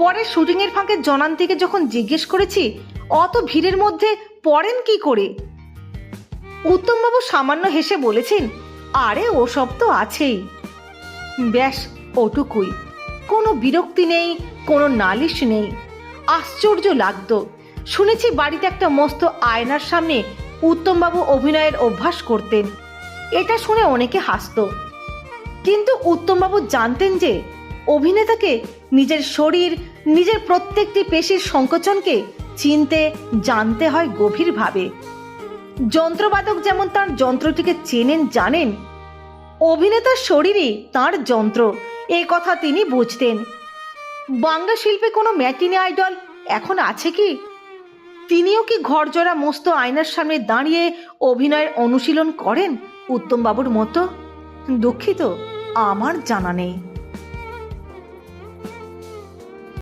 পরে শুটিংয়ের ফাঁকে জনান্তিকে যখন জিজ্ঞেস করেছি অত ভিড়ের মধ্যে পড়েন কি করে, উত্তমবাবু সামান্য হেসে বলেছেন, আরে ওসব তো আছেই। ব্যাস ওটুকুই, কোনো বিরক্তি নেই, কোনো নালিশ নেই। আশ্চর্য লাগতো। শুনেছি বাড়িতে একটা মস্ত আয়নার সামনে উত্তমবাবু অভিনয়ের অভ্যাস করতেন। এটা শুনে অনেকে হাসত, কিন্তু উত্তমবাবু জানতেন যে অভিনেতাকে নিজের শরীর, নিজের প্রত্যেকটি পেশির সংকোচনকে চিনতে জানতে হয় গভীরভাবে। যন্ত্রবাদক যেমন তার যন্ত্রটিকে চেনেন জানেন, অভিনেতার শরীরই তার যন্ত্র, এ কথা তিনি বুঝতেন। বাংলা শিল্পে কোনো ম্যাটিনি আইডল এখন আছে কি? তিনিও কি ঘরজোড়া মস্ত আয়নার সামনে দাঁড়িয়ে অভিনয়ের অনুশীলন করেন উত্তমবাবুর মতো? দুঃখিত, আমার জানা নেই।